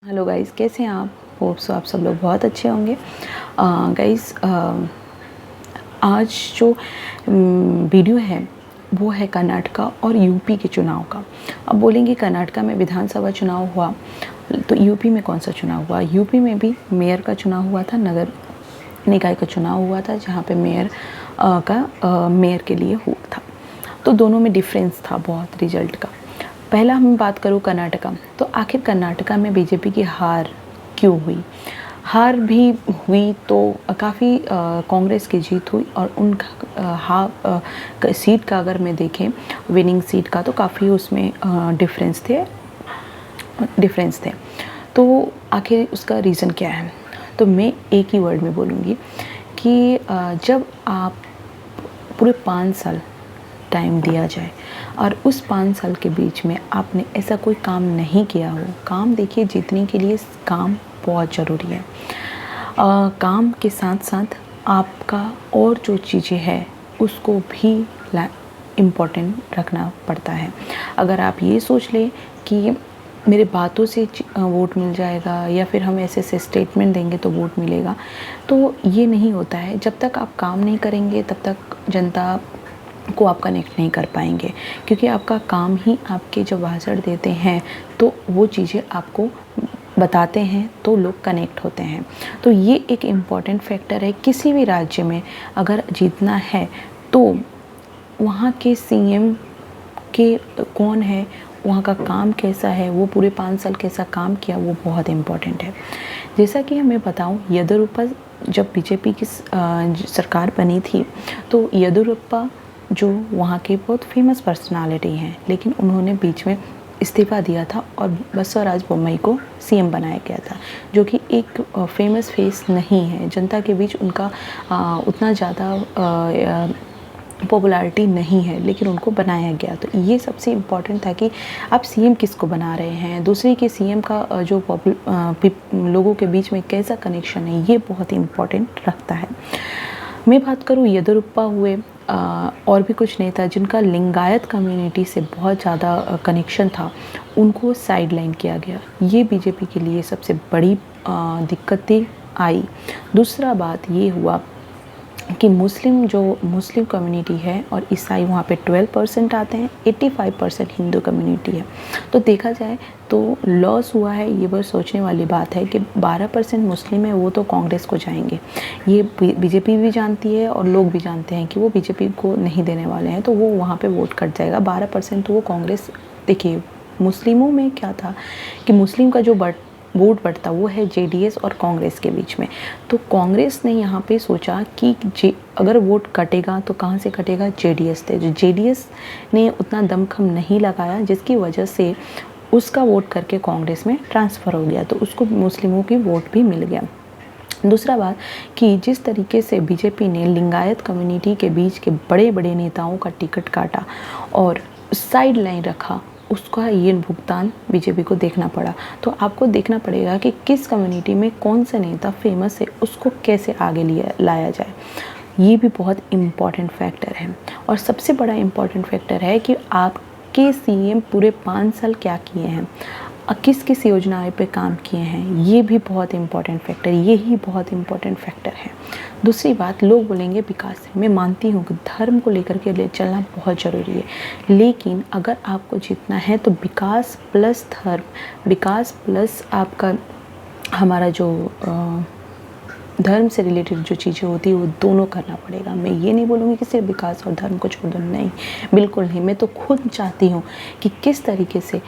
Hello guys, कैसे हैं आप? होप सो आप सब लोग बहुत अच्छे होंगे। गाइस, आज जो वीडियो है वो है कर्नाटका और यूपी के चुनाव का। अब बोलेंगे कर्नाटका में विधानसभा चुनाव हुआ तो यूपी में कौन सा चुनाव हुआ? यूपी में भी मेयर का चुनाव हुआ था, नगर निकाय का चुनाव हुआ था, जहाँ पे मेयर के लिए हुआ था। तो दोनों में डिफरेंस था बहुत रिजल्ट का। पहला हम बात करूँ कर्नाटका, तो आखिर कर्नाटका में बीजेपी की हार क्यों हुई? हार भी हुई तो काफ़ी कांग्रेस की जीत हुई, और उनका सीट का अगर मैं देखें, विनिंग सीट का, तो काफ़ी उसमें डिफरेंस थे। तो आखिर उसका रीज़न क्या है? तो मैं एक ही वर्ड में बोलूँगी कि जब आप पूरे 5 साल टाइम दिया जाए और उस 5 साल के बीच में आपने ऐसा कोई काम नहीं किया हो। काम देखिए, जीतने के लिए काम बहुत ज़रूरी है। काम के साथ साथ आपका और जो चीज़ें हैं उसको भी इम्पोर्टेंट रखना पड़ता है। अगर आप ये सोच लें कि मेरे बातों से वोट मिल जाएगा या फिर हम ऐसे ऐसे स्टेटमेंट देंगे तो वोट मिलेगा, तो ये नहीं होता है। जब तक आप काम नहीं करेंगे तब तक जनता को आप कनेक्ट नहीं कर पाएंगे, क्योंकि आपका काम ही आपके जब भाषण देते हैं तो वो चीज़ें आपको बताते हैं तो लोग कनेक्ट होते हैं। तो ये एक इम्पॉर्टेंट फैक्टर है। किसी भी राज्य में अगर जीतना है तो वहाँ के सीएम के कौन है, वहाँ का काम कैसा है, वो पूरे 5 साल कैसा काम किया, वो बहुत इम्पॉर्टेंट है। जैसा कि मैं बताऊँ, येदियुरप्पा जब बीजेपी की सरकार बनी थी तो येदियुरप्पा जो वहाँ के बहुत फेमस पर्सनालिटी हैं, लेकिन उन्होंने बीच में इस्तीफ़ा दिया था और बसवराज बोम्मई को सीएम बनाया गया था, जो कि एक फेमस फेस नहीं है। जनता के बीच उनका उतना ज़्यादा पॉपुलैरिटी नहीं है, लेकिन उनको बनाया गया। तो ये सबसे इम्पॉर्टेंट था कि आप सीएम किसको बना रहे हैं, दूसरे के सीएम का जो लोगों के बीच में कैसा कनेक्शन है, ये बहुत इम्पॉर्टेंट रखता है। मैं बात करूँ, येदियुरप्पा हुए और भी कुछ नेता जिनका लिंगायत कम्युनिटी से बहुत ज़्यादा कनेक्शन था, उनको साइडलाइन किया गया। ये बीजेपी के लिए सबसे बड़ी दिक्कतें आई। दूसरा बात ये हुआ कि मुस्लिम कम्युनिटी है और ईसाई वहाँ पे 12% आते हैं, 85% हिंदू कम्युनिटी है। तो देखा जाए तो लॉस हुआ है। ये बहुत सोचने वाली बात है कि 12% मुस्लिम है, वो तो कांग्रेस को जाएंगे। ये बीजेपी भी जानती है और लोग भी जानते हैं कि वो बीजेपी को नहीं देने वाले हैं, तो वो वहाँ पे वोट कट जाएगा। 12% तो वो कांग्रेस, देखिए मुस्लिमों में क्या था कि मुस्लिम का जो वोट बढ़ता वो है जेडीएस और कांग्रेस के बीच में। तो कांग्रेस ने यहाँ पे सोचा कि अगर वोट कटेगा तो कहाँ से कटेगा? जेडीएस से। जो जेडीएस ने उतना दमखम नहीं लगाया, जिसकी वजह से उसका वोट करके कांग्रेस में ट्रांसफ़र हो गया, तो उसको मुस्लिमों की वोट भी मिल गया। दूसरा बात कि जिस तरीके से बीजेपी ने लिंगायत कम्युनिटी के बीच के बड़े बड़े नेताओं का टिकट काटा और साइड लाइन रखा, उसका ये भुगतान बीजेपी को देखना पड़ा। तो आपको देखना पड़ेगा कि किस कम्युनिटी में कौन सा नेता फेमस है, उसको कैसे आगे लाया जाए। ये भी बहुत इम्पॉर्टेंट फैक्टर है। और सबसे बड़ा इम्पॉर्टेंट फैक्टर है कि आपके सीएम पूरे 5 साल क्या किए हैं, किस किस योजनाओं पे काम किए हैं, ये भी बहुत इम्पॉर्टेंट फैक्टर, यही बहुत इम्पॉर्टेंट फैक्टर है। दूसरी बात, लोग बोलेंगे विकास। मैं मानती हूँ कि धर्म को लेकर के ले चलना बहुत ज़रूरी है, लेकिन अगर आपको जीतना है तो विकास प्लस धर्म, विकास प्लस आपका हमारा जो धर्म से रिलेटेड जो चीज़ें होती है वो दोनों करना पड़ेगा। मैं ये नहीं बोलूँगी कि सिर्फ विकास और धर्म को छोड़ दो, नहीं, बिल्कुल नहीं। मैं तो खुद चाहती हूँ कि किस तरीके से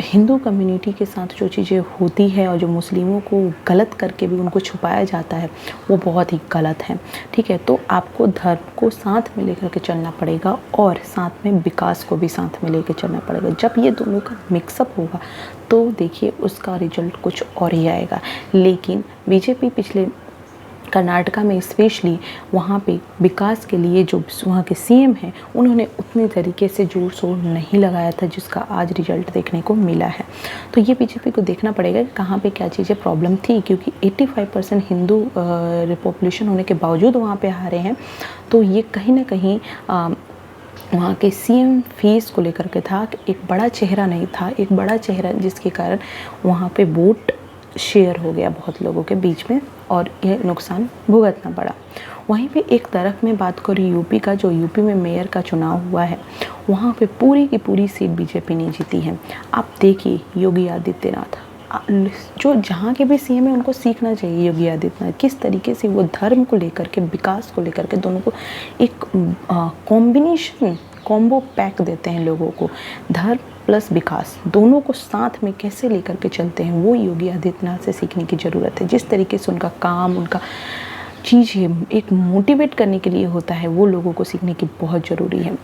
हिंदू कम्युनिटी के साथ जो चीज़ें होती है और जो मुस्लिमों को गलत करके भी उनको छुपाया जाता है, वो बहुत ही गलत है। ठीक है, तो आपको धर्म को साथ में लेकर के चलना पड़ेगा और साथ में विकास को भी साथ में लेकर चलना पड़ेगा। जब ये दोनों का मिक्सअप होगा तो देखिए उसका रिजल्ट कुछ और ही आएगा। लेकिन बीजेपी पिछले कर्नाटका में स्पेशली वहाँ पे विकास के लिए जो वहाँ के सीएम हैं, उन्होंने उतने तरीके से जोर शोर नहीं लगाया था जिसका आज रिजल्ट देखने को मिला है। तो ये बीजेपी को देखना पड़ेगा कि कहाँ पे क्या चीज़ें प्रॉब्लम थी, क्योंकि 85% हिंदू पॉपुलेशन होने के बावजूद वहाँ पे हारे हैं। तो ये कहीं ना कहीं वहाँ के सीएम फेस को लेकर के था, एक बड़ा चेहरा नहीं था, एक बड़ा चेहरा जिसके कारण वहाँ पे वोट शेयर हो गया बहुत लोगों के बीच में और यह नुकसान भुगतना पड़ा। वहीं पे एक तरफ मैं बात करूँ यूपी का, जो यूपी में मेयर का चुनाव हुआ है, वहाँ पे पूरी की पूरी सीट बीजेपी ने जीती है। आप देखिए योगी आदित्यनाथ, जो जहाँ के भी सीएम है उनको सीखना चाहिए योगी आदित्यनाथ, किस तरीके से वो धर्म को लेकर के, विकास को लेकर के दोनों को एक कॉम्बिनेशन कॉम्बो पैक देते हैं लोगों को। धर्म प्लस विकास दोनों को साथ में कैसे लेकर के चलते हैं, वो योगी आदित्यनाथ से सीखने की ज़रूरत है। जिस तरीके से उनका काम, उनका चीज़ें एक मोटिवेट करने के लिए होता है, वो लोगों को सीखने की बहुत ज़रूरी है।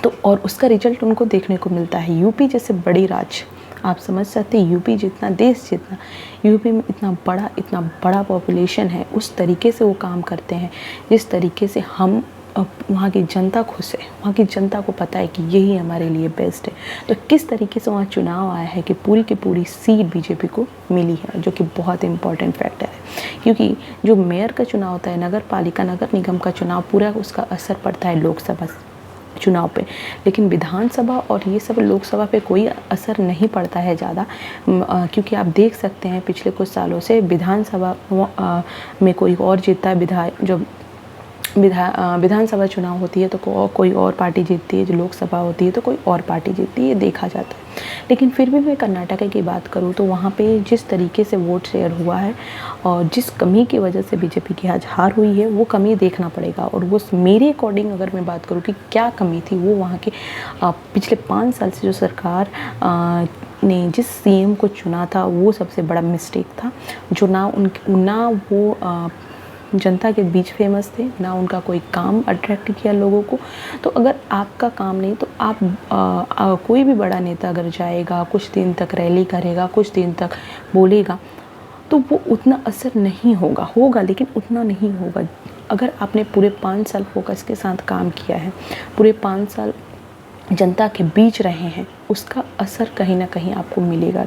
तो और उसका रिजल्ट उनको देखने को मिलता है। यूपी जैसे बड़ी राज्य, आप समझ सकते हैं यूपी जितना, देश जितना, यूपी में इतना बड़ा पॉपुलेशन है, उस तरीके से वो काम करते हैं जिस तरीके से हम वहाँ की जनता खुश है, वहाँ की जनता को पता है कि यही हमारे लिए बेस्ट है। तो किस तरीके से वहाँ चुनाव आया है कि पूरी की पूरी सीट बीजेपी को मिली है, जो कि बहुत इम्पॉर्टेंट फैक्टर है। क्योंकि जो मेयर का चुनाव होता है, नगर पालिका, नगर निगम का चुनाव, पूरा उसका असर पड़ता है लोकसभा चुनाव पे, लेकिन विधानसभा और ये सब लोकसभा पे कोई असर नहीं पड़ता है ज़्यादा, क्योंकि आप देख सकते हैं पिछले कुछ सालों से विधानसभा में कोई और जीतता है, विधानसभा चुनाव होती है तो कोई और पार्टी जीतती है, जो लोकसभा होती है तो कोई और पार्टी जीतती है, ये देखा जाता है। लेकिन फिर भी मैं कर्नाटक की बात करूँ तो वहाँ पे जिस तरीके से वोट शेयर हुआ है और जिस कमी की वजह से बीजेपी की आज हार हुई है, वो कमी देखना पड़ेगा। और वो मेरे अकॉर्डिंग अगर मैं बात करूँ कि क्या कमी थी, वो वहाँ के पिछले 5 साल से जो सरकार ने जिस सीएम को चुना था, वो सबसे बड़ा मिस्टेक था। जो ना वो जनता के बीच फेमस थे, ना उनका कोई काम अट्रैक्ट किया लोगों को। तो अगर आपका काम नहीं, तो आप कोई भी बड़ा नेता अगर जाएगा, कुछ दिन तक रैली करेगा, कुछ दिन तक बोलेगा, तो वो उतना असर नहीं होगा लेकिन उतना नहीं होगा। अगर आपने पूरे 5 साल फोकस के साथ काम किया है, पूरे 5 साल जनता के बीच रहे हैं, उसका असर कहीं ना कहीं आपको मिलेगा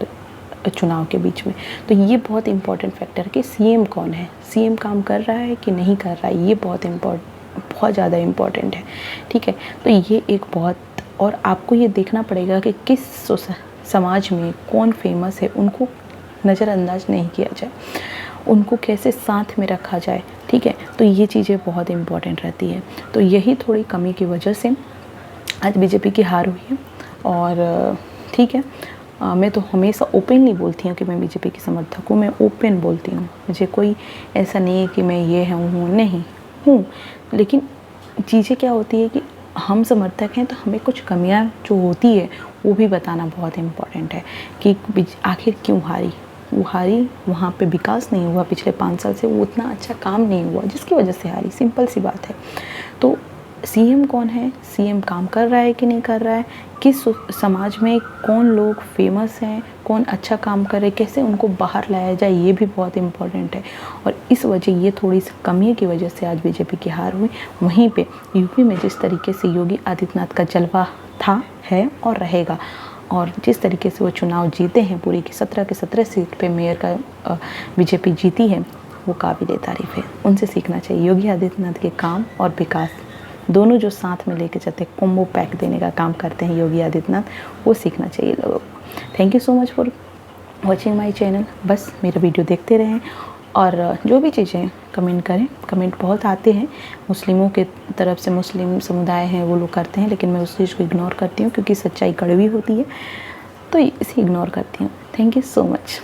चुनाव के बीच में। तो ये बहुत इंपॉर्टेंट फैक्टर है कि सीएम कौन है, सीएम काम कर रहा है कि नहीं कर रहा है, ये बहुत ज़्यादा इम्पॉर्टेंट है। ठीक है, तो ये एक बहुत, और आपको ये देखना पड़ेगा कि किस समाज में कौन फेमस है, उनको नज़रअंदाज नहीं किया जाए, उनको कैसे साथ में रखा जाए। ठीक है, तो ये चीज़ें बहुत इम्पॉर्टेंट रहती है। तो यही थोड़ी कमी की वजह से आज बीजेपी की हार हुई है। और ठीक है, मैं तो हमेशा ओपनली बोलती हूँ कि मैं बीजेपी की समर्थक हूँ, मैं ओपन बोलती हूँ, मुझे कोई ऐसा नहीं है कि मैं ये हूँ, नहीं हूँ। लेकिन चीज़ें क्या होती है कि हम समर्थक हैं तो हमें कुछ कमियाँ जो होती है वो भी बताना बहुत इम्पॉर्टेंट है कि आखिर क्यों हारी। वो हारी, वहाँ पे विकास नहीं हुआ पिछले 5 साल से, वो उतना अच्छा काम नहीं हुआ जिसकी वजह से हारी, सिंपल सी बात है। तो सीएम कौन है, सीएम काम कर रहा है कि नहीं कर रहा है, किस समाज में कौन लोग फेमस हैं, कौन अच्छा काम करे, कैसे उनको बाहर लाया जाए, ये भी बहुत इम्पॉर्टेंट है। और इस वजह, ये थोड़ी सी कमी की वजह से आज बीजेपी की हार हुई। वहीं पे यूपी में जिस तरीके से योगी आदित्यनाथ का जलवा था, है और रहेगा, और जिस तरीके से वो चुनाव जीते हैं, पूरी की 17 के 17 सीट पे मेयर का बीजेपी जीती है, वो काबिल तारीफ़ है। उनसे सीखना चाहिए। योगी आदित्यनाथ के काम और विकास दोनों जो साथ में लेके चलते, कॉम्बो पैक देने का काम करते हैं योगी आदित्यनाथ, वो सीखना चाहिए लोगों को। Thank you so much for watching my channel. बस मेरा वीडियो देखते रहें और जो भी चीज़ें कमेंट करें। कमेंट बहुत आते हैं मुस्लिमों के तरफ से, मुस्लिम समुदाय हैं वो लोग करते हैं, लेकिन मैं उस चीज़ को इग्नोर करती हूँ क्योंकि सच्चाई कड़वी होती है, तो इसे इग्नोर करती हूँ। Thank you so much.